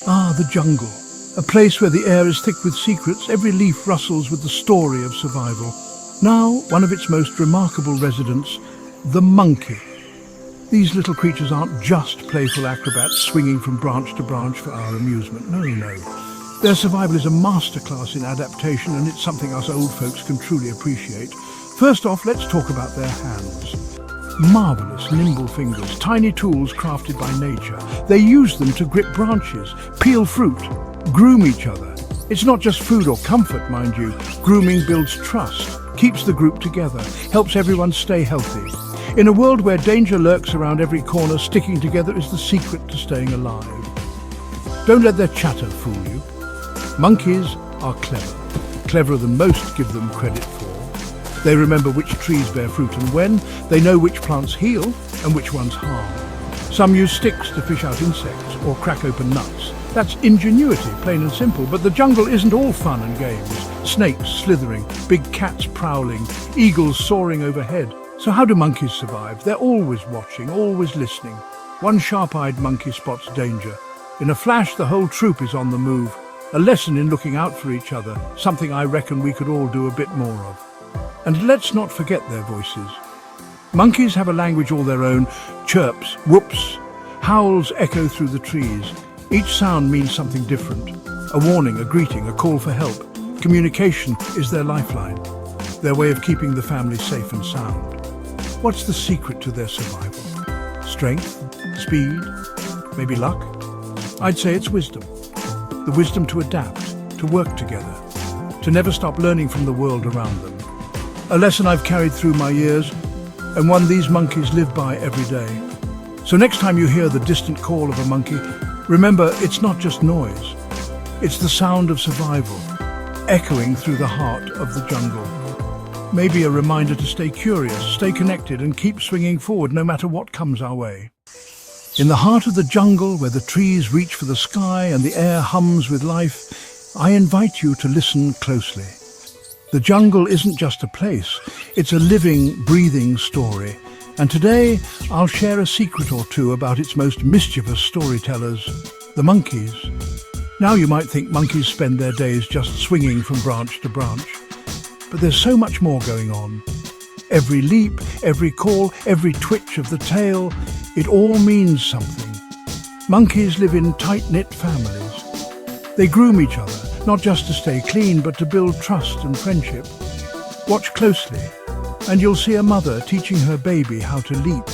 Ah, the jungle. A place where the air is thick with secrets, every leaf rustles with the story of survival. Now, one of its most remarkable residents, the monkey. These little creatures aren't just playful acrobats swinging from branch to branch for our amusement. No, no. Their survival is a masterclass in adaptation, and it's something us old folks can truly appreciate. First off, let's talk about their hands. Marvelous, nimble fingers, tiny tools crafted by nature. They use them to grip branches, peel fruit, groom each other. It's not just food or comfort, mind you. Grooming builds trust, keeps the group together, helps everyone stay healthy. In a world where danger lurks around every corner, sticking together is the secret to staying alive. Don't let their chatter fool you. Monkeys are clever, cleverer than most give them credit for. They remember which trees bear fruit and when. They know which plants heal and which ones harm. Some use sticks to fish out insects or crack open nuts. That's ingenuity, plain and simple. But the jungle isn't all fun and games. Snakes slithering, big cats prowling, eagles soaring overhead. So how do monkeys survive? They're always watching, always listening. One sharp-eyed monkey spots danger. In a flash, the whole troop is on the move. A lesson in looking out for each other, something I reckon we could all do a bit more of. And let's not forget their voices. Monkeys have a language all their own. Chirps, whoops, howls echo through the trees. Each sound means something different. A warning, a greeting, a call for help. Communication is their lifeline, their way of keeping the family safe and sound. What's the secret to their survival? Strength? Speed? Maybe luck? I'd say it's wisdom. The wisdom to adapt, to work together, to never stop learning from the world around them. A lesson I've carried through my years, and one these monkeys live by every day. So next time you hear the distant call of a monkey, remember it's not just noise. It's the sound of survival, echoing through the heart of the jungle. Maybe a reminder to stay curious, stay connected, and keep swinging forward no matter what comes our way. In the heart of the jungle, where the trees reach for the sky and the air hums with life, I invite you to listen closely. The jungle isn't just a place, it's a living, breathing story. And today, I'll share a secret or two about its most mischievous storytellers, the monkeys. Now you might think monkeys spend their days just swinging from branch to branch. But there's so much more going on. Every leap, every call, every twitch of the tail, it all means something. Monkeys live in tight-knit families. They groom each other, not just to stay clean, but to build trust and friendship. Watch closely, and you'll see a mother teaching her baby how to leap,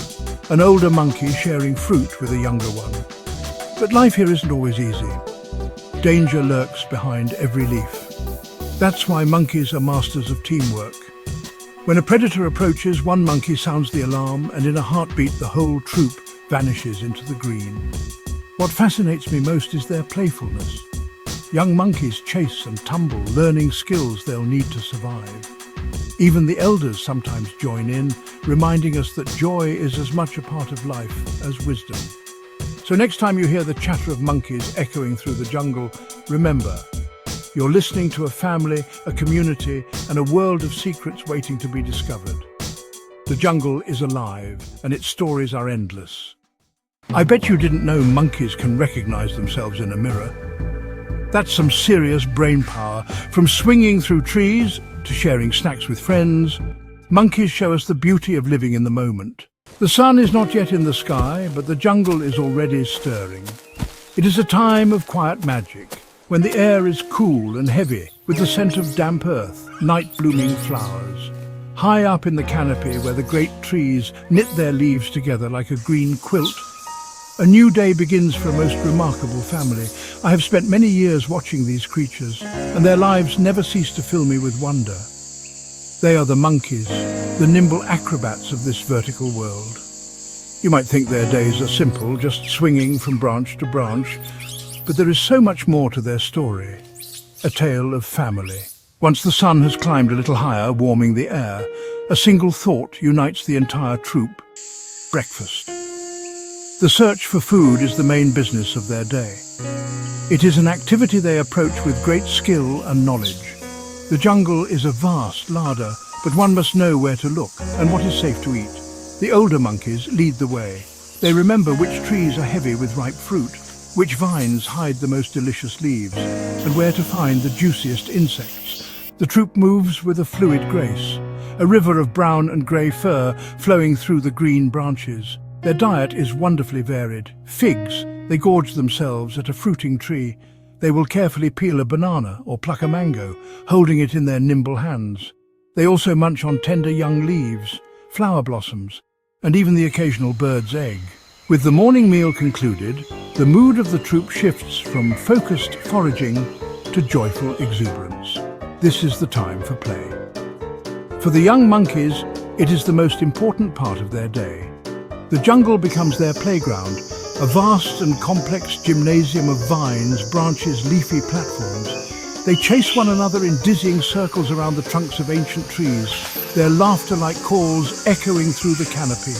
an older monkey sharing fruit with a younger one. But life here isn't always easy. Danger lurks behind every leaf. That's why monkeys are masters of teamwork. When a predator approaches, one monkey sounds the alarm, and in a heartbeat the whole troop vanishes into the green. What fascinates me most is their playfulness. Young monkeys chase and tumble, learning skills they'll need to survive. Even the elders sometimes join in, reminding us that joy is as much a part of life as wisdom. So next time you hear the chatter of monkeys echoing through the jungle, remember, you're listening to a family, a community, and a world of secrets waiting to be discovered. The jungle is alive, and its stories are endless. I bet you didn't know monkeys can recognize themselves in a mirror. That's some serious brain power. From swinging through trees to sharing snacks with friends, monkeys show us the beauty of living in the moment. The sun is not yet in the sky, but the jungle is already stirring. It is a time of quiet magic, when the air is cool and heavy, with the scent of damp earth, night-blooming flowers. High up in the canopy, where the great trees knit their leaves together like a green quilt, a new day begins for a most remarkable family. I have spent many years watching these creatures, and their lives never cease to fill me with wonder. They are the monkeys, the nimble acrobats of this vertical world. You might think their days are simple, just swinging from branch to branch, but there is so much more to their story. A tale of family. Once the sun has climbed a little higher, warming the air, a single thought unites the entire troop: breakfast. The search for food is the main business of their day. It is an activity they approach with great skill and knowledge. The jungle is a vast larder, but one must know where to look and what is safe to eat. The older monkeys lead the way. They remember which trees are heavy with ripe fruit, which vines hide the most delicious leaves, and where to find the juiciest insects. The troop moves with a fluid grace, a river of brown and grey fur flowing through the green branches. Their diet is wonderfully varied. Figs, they gorge themselves at a fruiting tree. They will carefully peel a banana or pluck a mango, holding it in their nimble hands. They also munch on tender young leaves, flower blossoms, and even the occasional bird's egg. With the morning meal concluded, the mood of the troop shifts from focused foraging to joyful exuberance. This is the time for play. For the young monkeys, it is the most important part of their day. The jungle becomes their playground, a vast and complex gymnasium of vines, branches, leafy platforms. They chase one another in dizzying circles around the trunks of ancient trees, their laughter-like calls echoing through the canopy.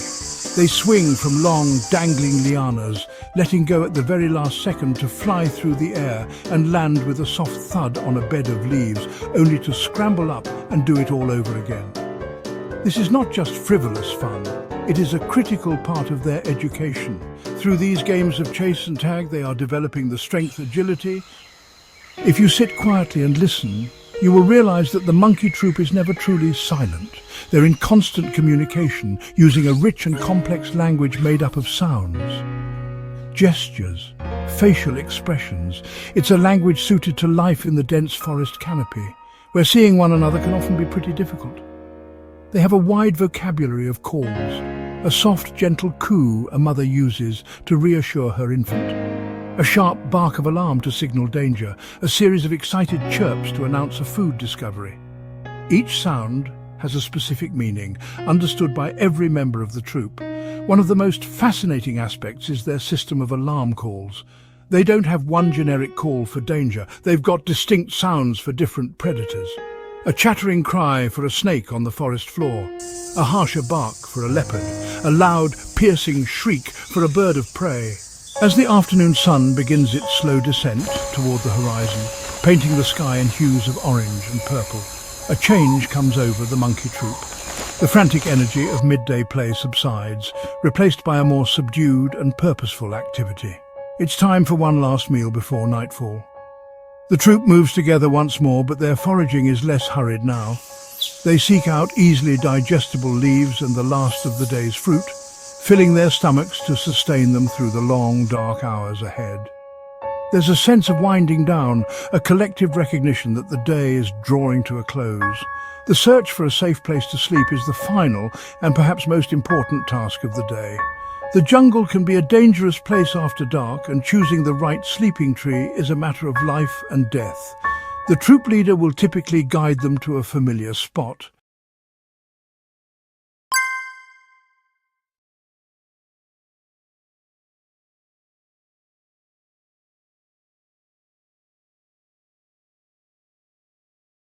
They swing from long, dangling lianas, letting go at the very last second to fly through the air and land with a soft thud on a bed of leaves, only to scramble up and do it all over again. This is not just frivolous fun. It is a critical part of their education. Through these games of chase and tag, they are developing the strength, agility. If you sit quietly and listen, you will realize that the monkey troop is never truly silent. They're in constant communication, using a rich and complex language made up of sounds, gestures, facial expressions. It's a language suited to life in the dense forest canopy, where seeing one another can often be pretty difficult. They have a wide vocabulary of calls, a soft, gentle coo a mother uses to reassure her infant, a sharp bark of alarm to signal danger, a series of excited chirps to announce a food discovery. Each sound has a specific meaning, understood by every member of the troop. One of the most fascinating aspects is their system of alarm calls. They don't have one generic call for danger. They've got distinct sounds for different predators. A chattering cry for a snake on the forest floor, a harsher bark for a leopard, a loud, piercing shriek for a bird of prey. As the afternoon sun begins its slow descent toward the horizon, painting the sky in hues of orange and purple, a change comes over the monkey troop. The frantic energy of midday play subsides, replaced by a more subdued and purposeful activity. It's time for one last meal before nightfall. The troop moves together once more, but their foraging is less hurried now. They seek out easily digestible leaves and the last of the day's fruit, filling their stomachs to sustain them through the long, dark hours ahead. There's a sense of winding down, a collective recognition that the day is drawing to a close. The search for a safe place to sleep is the final and perhaps most important task of the day. The jungle can be a dangerous place after dark, and choosing the right sleeping tree is a matter of life and death. The troop leader will typically guide them to a familiar spot,